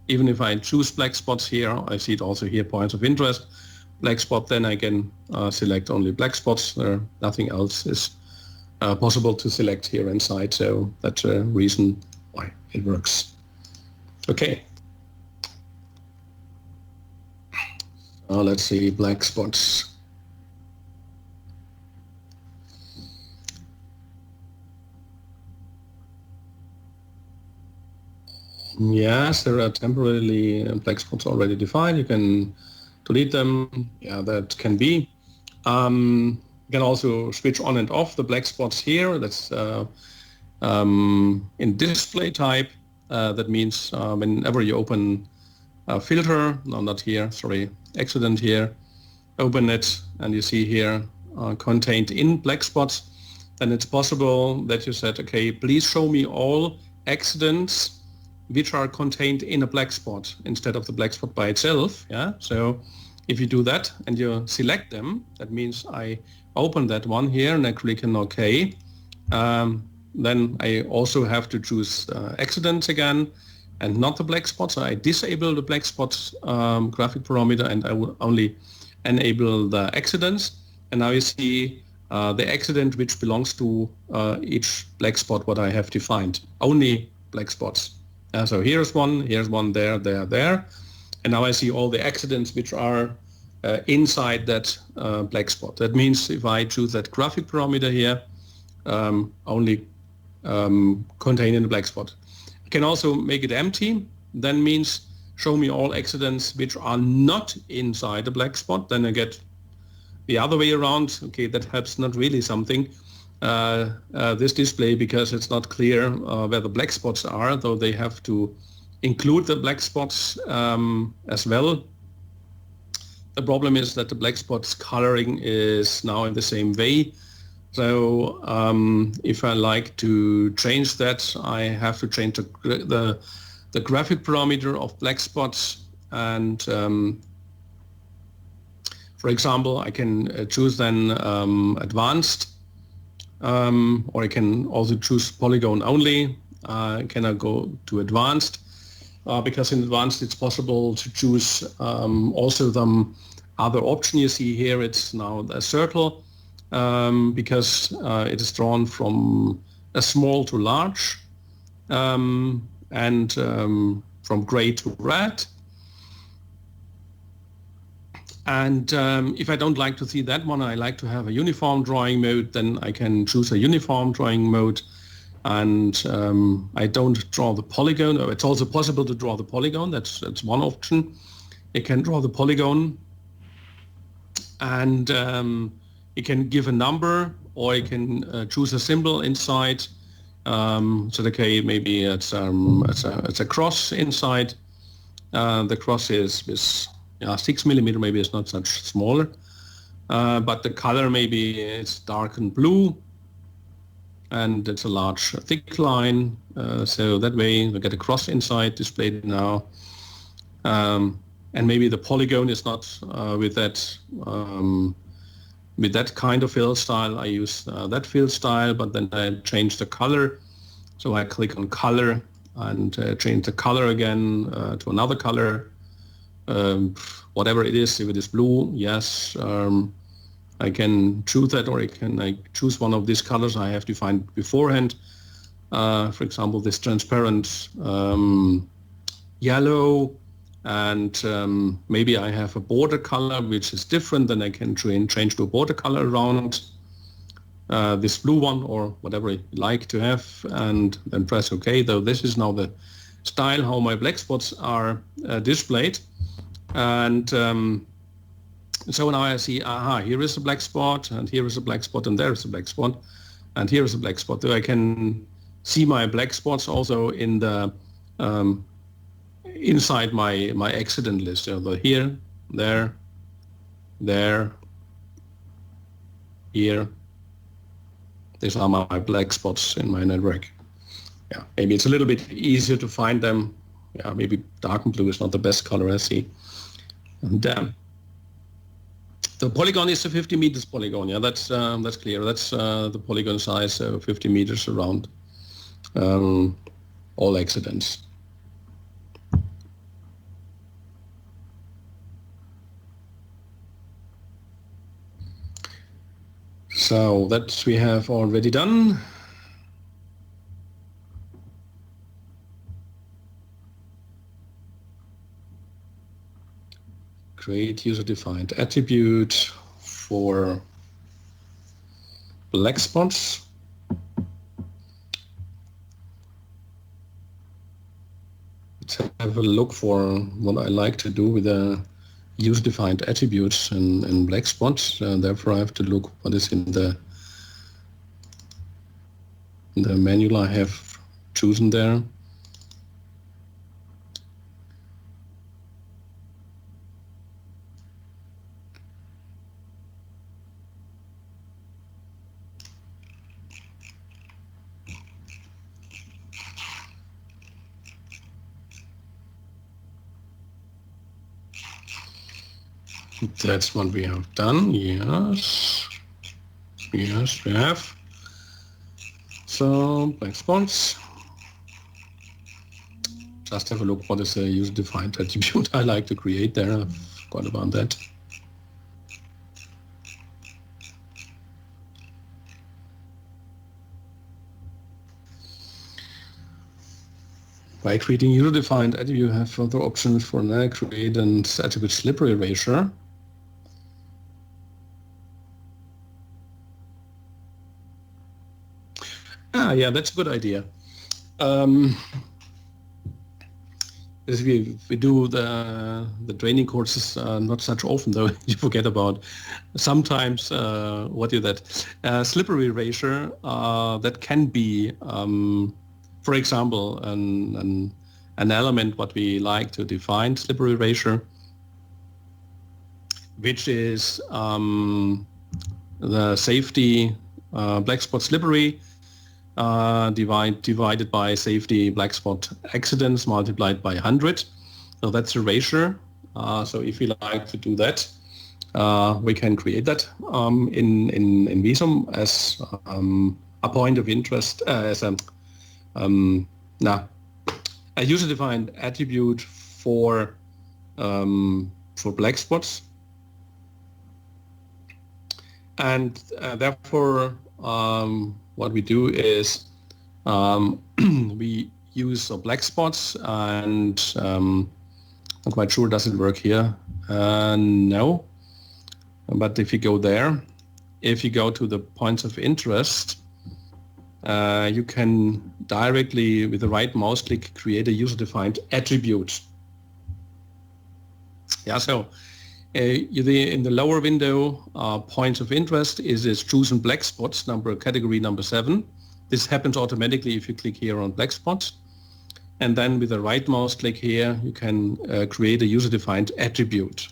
Even if I choose black spots here, I see it also here, points of interest, black spot, then I can select only black spots. Nothing else is possible to select here inside, so that's a reason why it works. Okay. Let's see, black spots. Yes, there are temporarily black spots already defined. You can delete them. Yeah, that can be. You can also switch on and off the black spots here. That's in display type. That means whenever you open a filter, no, not here, sorry, accident here, open it and you see here contained in black spots, then it's possible that you said, okay, please show me all accidents which are contained in a black spot instead of the black spot by itself. Yeah. So if you do that and you select them, that means I open that one here and I click on OK. Then I also have to choose accidents again and not the black spots. So I disable the black spots graphic parameter and I will only enable the accidents. And now you see the accident which belongs to each black spot what I have defined. Only black spots. So here's one there, there. And now I see all the accidents which are inside that black spot. That means if I choose that graphic parameter here, only contain in the black spot. I can also make it empty. Then means show me all accidents which are not inside the black spot. Then I get the other way around. Okay, that helps not really something. This display, because it's not clear where the black spots are, though they have to include the black spots as well. The problem is that the black spots coloring is now in the same way. So if I like to change that, I have to change the graphic parameter of black spots. And for example, I can choose then advanced, or I can also choose polygon only. Can I go to advanced? Because in advanced it's possible to choose also the other option. You see here it's now a circle because it is drawn from a small to large and from gray to red. And if I don't like to see that one, I like to have a uniform drawing mode, then I can choose a uniform drawing mode. And I don't draw the polygon. It's also possible to draw the polygon. That's one option. You can draw the polygon and you can give a number, or you can choose a symbol inside. So okay, maybe it's a cross inside. The cross is with 6 millimeter, maybe it's not such smaller, but the color maybe it's dark and blue, and it's a large thick line. So that way we get a cross inside displayed now, and maybe the polygon is not with that kind of fill style. I use that fill style, but then I change the color. So I click on color and change the color again to another color. Whatever it is, if it is blue, yes, I can choose that, or I choose one of these colors I have defined beforehand. For example, this transparent yellow, and maybe I have a border color which is different, then I can change to a border color around this blue one, or whatever you like to have, and then press OK. Though this is now the style how my black spots are displayed. And so now I see, here is a black spot, and here is a black spot, and there is a black spot, and here is a black spot. So I can see my black spots also in the inside my accident list. So here, there, here. These are my black spots in my network. Yeah, maybe it's a little bit easier to find them. Yeah, maybe dark and blue is not the best color I see. And the polygon is a 50 meters polygon. Yeah, that's clear. That's the polygon size, 50 meters around. all accidents. So that we have already done. Create user-defined attribute for black spots. Let's have a look for what I like to do with the user-defined attributes in black spots. Therefore, I have to look what is in the manual I have chosen there. That's what we have done. Yes, yes, we have. So black spots. Just have a look what is a user-defined attribute I like to create there. I forgot about that. By creating user-defined attribute, you have further options for now. Create an attribute slippery erasure. Yeah, that's a good idea. As we do the training courses not such often, though you forget about sometimes what is that slippery erasure that can be, for example, an element what we like to define slippery erasure, which is the safety black spot slippery divided by safety black spot accidents multiplied by 100. So that's erasure. So if we like to do that, we can create that in Visum as a point of interest, as a user-defined attribute for black spots, and therefore what we do is we use black spots, and I'm quite sure it doesn't work here. No, but if you go there, if you go to the points of interest, you can directly with the right mouse click create a user-defined attribute. Yeah, so in the lower window, points of interest is chosen black spots, category number 7. This happens automatically if you click here on black spots. And then with the right mouse click here, you can create a user-defined attribute.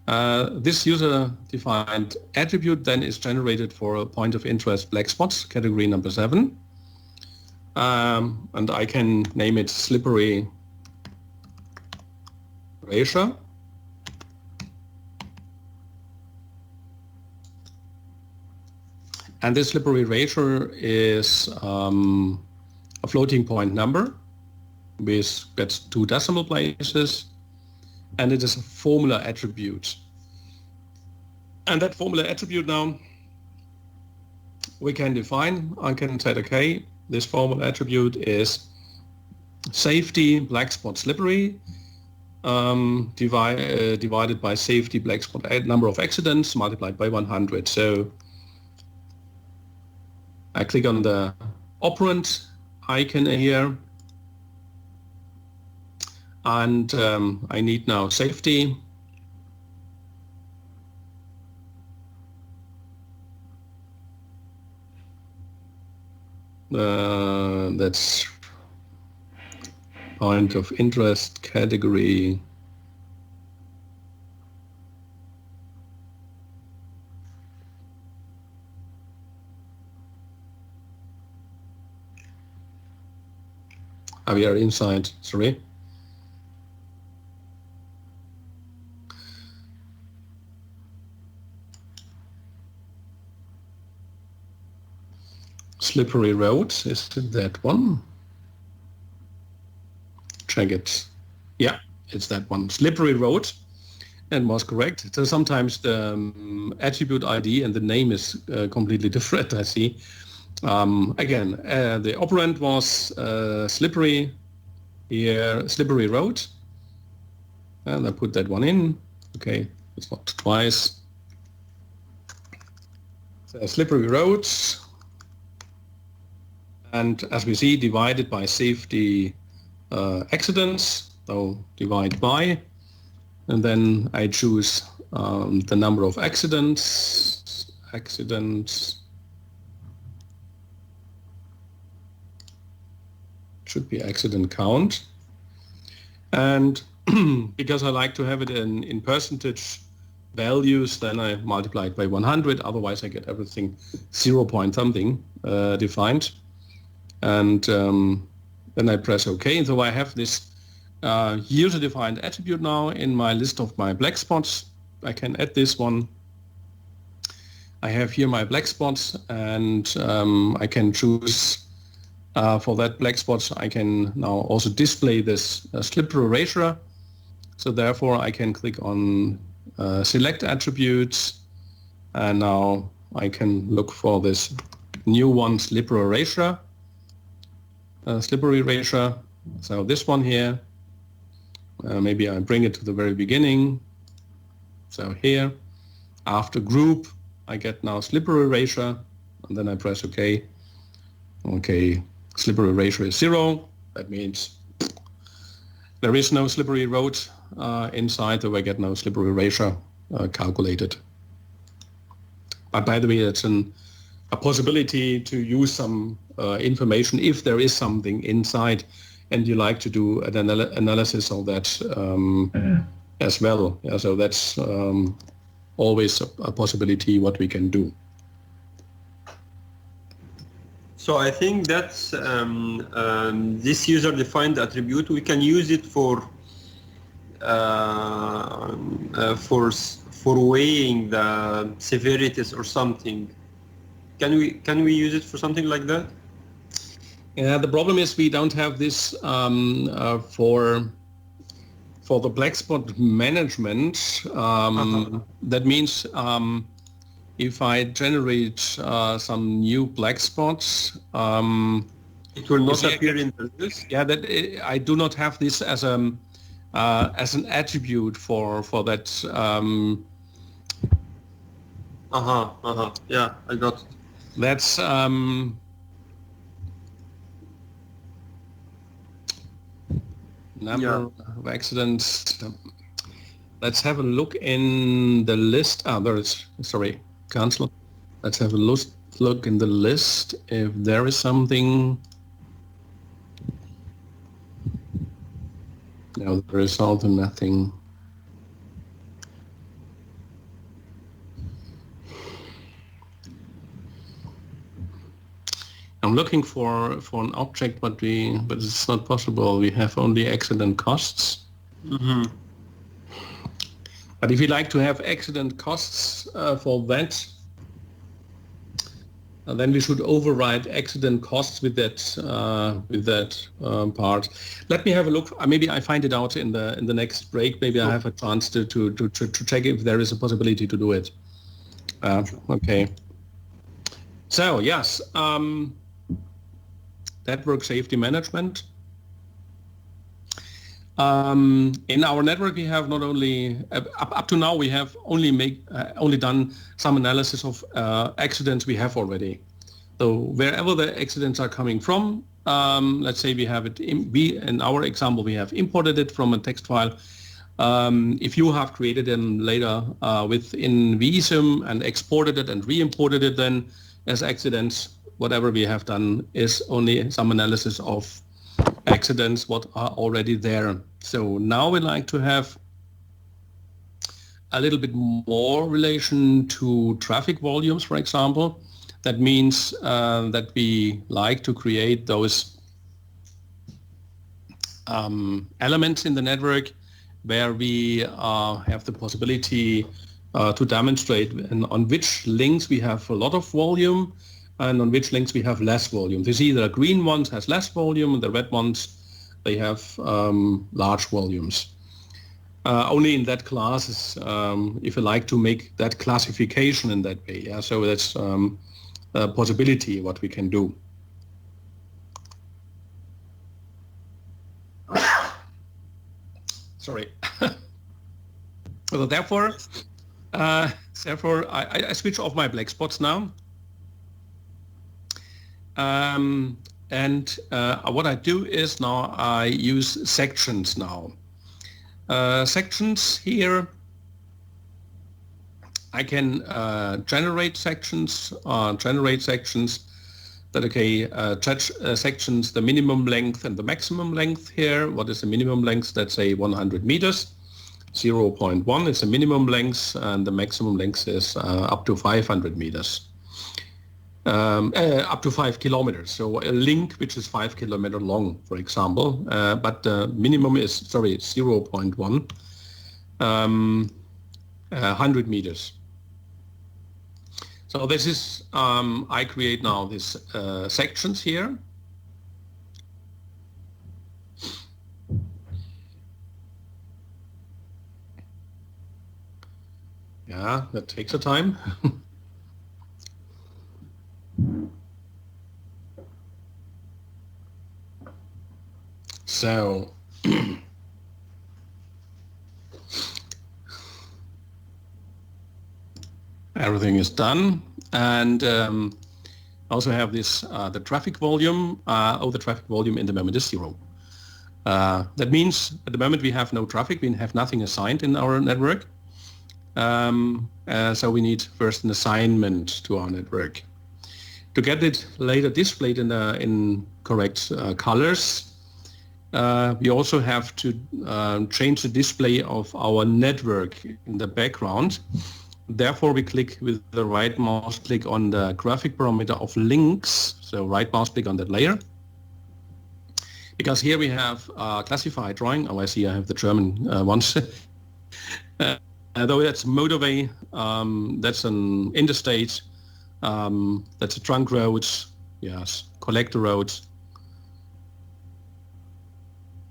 This user-defined attribute then is generated for a point of interest black spots, category number 7. And I can name it slippery erasure. And this slippery erasure is a floating point number which gets 2 decimal places, and it is a formula attribute. And that formula attribute now we can define. I can say, okay, this formula attribute is safety black spot slippery divided by safety black spot number of accidents multiplied by 100. So I click on the operand icon here, and I need now safety. That's point of interest category. We are inside, sorry. slippery road. Is it that one? Check it. Yeah, it's that one. Slippery road, and was correct. So sometimes the attribute ID and the name is completely different, I see. Again, the operand was slippery, here, slippery road. And I put that one in. Okay, it's not twice. So slippery roads. And as we see, divided by safety accidents, so divide by, and then I choose the number of accidents, should be accident count, and because I like to have it in percentage values, then I multiply it by 100, otherwise I get everything 0 point something defined, and then I press OK. So I have this user-defined attribute now in my list of my black spots. I can add this one. I have here my black spots, and I can choose for that black spots. I can now also display this slippery erasure. So therefore I can click on select attributes, and now I can look for this new one, slippery erasure. So this one here, maybe I bring it to the very beginning. So here, after group, I get now slippery erasure, and then I press OK. Okay, slippery erasure is 0. That means there is no slippery road inside, so I get no slippery erasure calculated. But by the way, it's a possibility to use some information if there is something inside and you like to do an analysis of that as well. Yeah, so that's always a possibility what we can do. So I think that's this user-defined attribute. We can use it for weighing the severities or something. Can we use it for something like that? Yeah, the problem is we don't have this for the black spot management. That means if I generate some new black spots, it will not appear in the list. Yeah, I do not have this as an attribute for that. Yeah, I got it. That's number of accidents. Let's have a look in the list. There is, sorry, cancel. Let's have a look in the list if there is something. No, there is also nothing. I'm looking for an object, but it's not possible. We have only accident costs. Mm-hmm. But if you like to have accident costs for that, then we should override accident costs with that part. Let me have a look. Maybe I find it out in the next break. Maybe I have a chance to check if there is a possibility to do it. Okay. So yes. Network safety management. In our network, we have not only up to now we have only done some analysis of accidents we have already. So wherever the accidents are coming from, let's say we have it in our example we have imported it from a text file. If you have created them later within Visum and exported it and re-imported it then as accidents, whatever we have done is only some analysis of accidents what are already there. So now we like to have a little bit more relation to traffic volumes, for example. That means that we like to create those elements in the network where we have the possibility to demonstrate on which links we have a lot of volume and on which links we have less volume. You see the green ones has less volume, and the red ones, they have large volumes. Only in that classes, if you like to make that classification in that way. Yeah, so that's a possibility what we can do. Sorry. So therefore, I switch off my black spots now. And what I do is now I use sections now. Sections here, I can generate sections that, okay, judge sections, the minimum length and the maximum length here. What is the minimum length? Let's say 100 meters. 0.1 is the minimum length, and the maximum length is up to 500 meters. Up to 5 kilometers. So a link which is 5 kilometers long, for example, but the minimum is, 0.1, 100 meters. So this is, I create now these sections here. Yeah, that takes a time. So everything is done, and also have this the traffic volume. The traffic volume in the moment is 0. That means at the moment we have no traffic, we have nothing assigned in our network. So we need first an assignment to our network. To get it later displayed in correct colors, we also have to change the display of our network in the background. Therefore, we click with the right mouse click on the graphic parameter of links. So right mouse click on that layer. Because here we have classified drawing. Oh, I see I have the German ones. Though that's motorway, that's an interstate, that's a trunk roads, yes, collector roads,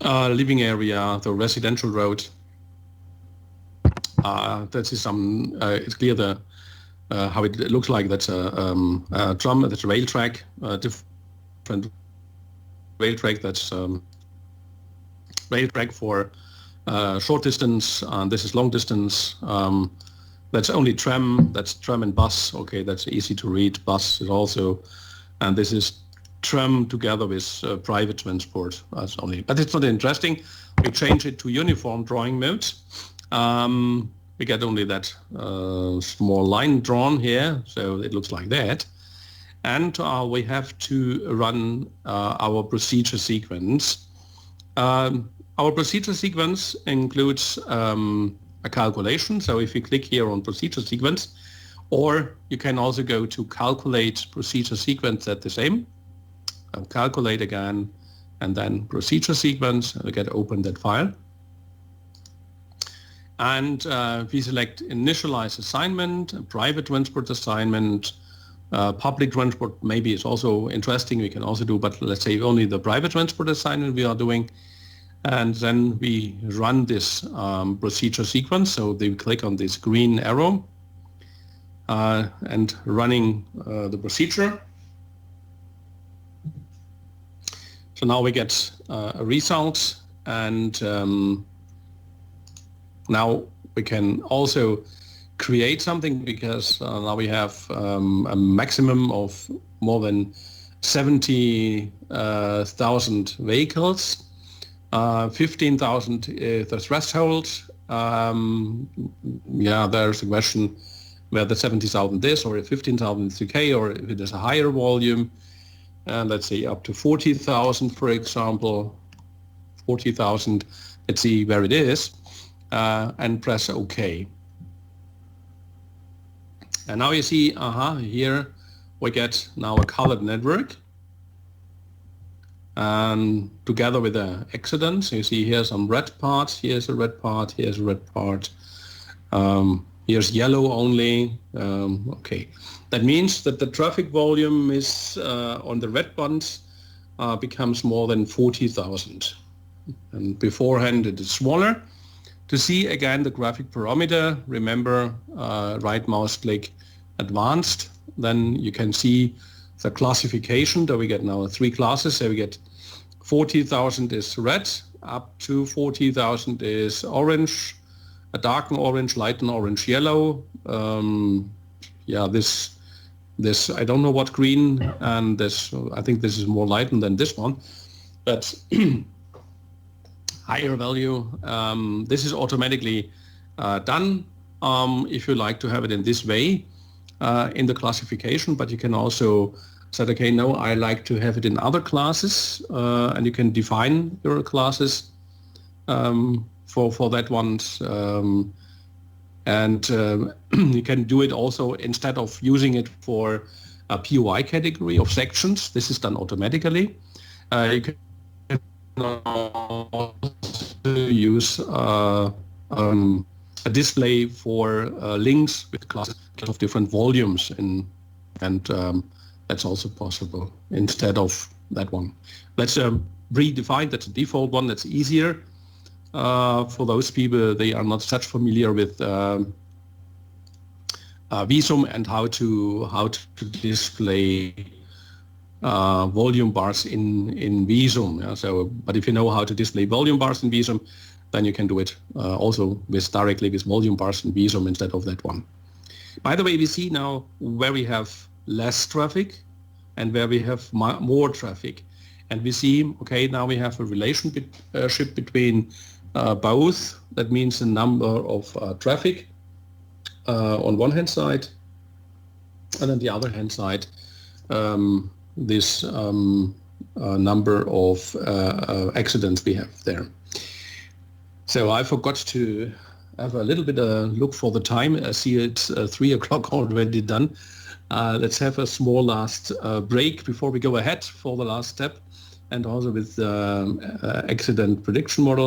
living area, the residential road. That is some. It's clear the how it looks like. That's a tram. That's a rail track. Different rail track. That's rail track for short distance. This is long distance. That's only tram. That's tram and bus. Okay, that's easy to read. Bus is also, and this is tram together with private transport. That's only, but it's not interesting. We change it to uniform drawing modes. We get only that small line drawn here, so it looks like that. And we have to run our procedure sequence. Our procedure sequence includes a calculation. So if you click here on procedure sequence, or you can also go to calculate procedure sequence at the same. Calculate again, and then procedure sequence. We get open that file. And we select initialize assignment, private transport assignment, public transport maybe is also interesting, we can also do, but let's say only the private transport assignment we are doing. And then we run this procedure sequence. So they click on this green arrow and running the procedure. So now we get a result, and now we can also create something, because now we have a maximum of more than 70,000 vehicles. 15,000 is the threshold. Yeah, there's a question whether 70,000 is, or if 15,000 is okay, or if it is a higher volume. And let's say up to 40,000, for example, 40,000. Let's see where it is, and press OK. And now you see, here we get now a colored network, and together with the accidents, you see here some red parts. Here's a red part. Here's a red part. Here's yellow only. Okay, that means that the traffic volume is on the red ones becomes more than 40,000. And beforehand it is smaller. To see again the graphic parameter, remember right mouse click advanced, then you can see the classification that we get now 3 classes. So we get 40,000 is red, up to 40,000 is orange, a darken orange, lighten orange, yellow. Yeah, this I don't know what green, and this I think this is more lightened than this one, but higher value. This is automatically done if you like to have it in this way in the classification, but you can also say, okay, no, I like to have it in other classes, and you can define your classes for that one. And you can do it also instead of using it for a POI category of sections. This is done automatically. You can also use a display for links with classes of different volumes, and that's also possible instead of that one. Let's redefine. That's a default one. That's easier for those people. They are not such familiar with Visum and how to display volume bars in Visum. Yeah? So, but if you know how to display volume bars in Visum, then you can do it also directly with volume bars in Visum instead of that one. By the way, we see now where we have less traffic and where we have more traffic, and we see, okay, now we have a relationship between both. That means the number of traffic on one hand side, and on the other hand side, this number of accidents we have there. So I forgot to have a little bit of look for the time. I see it's 3 o'clock already done. Let's have a small last break before we go ahead for the last step, and also with the accident prediction model.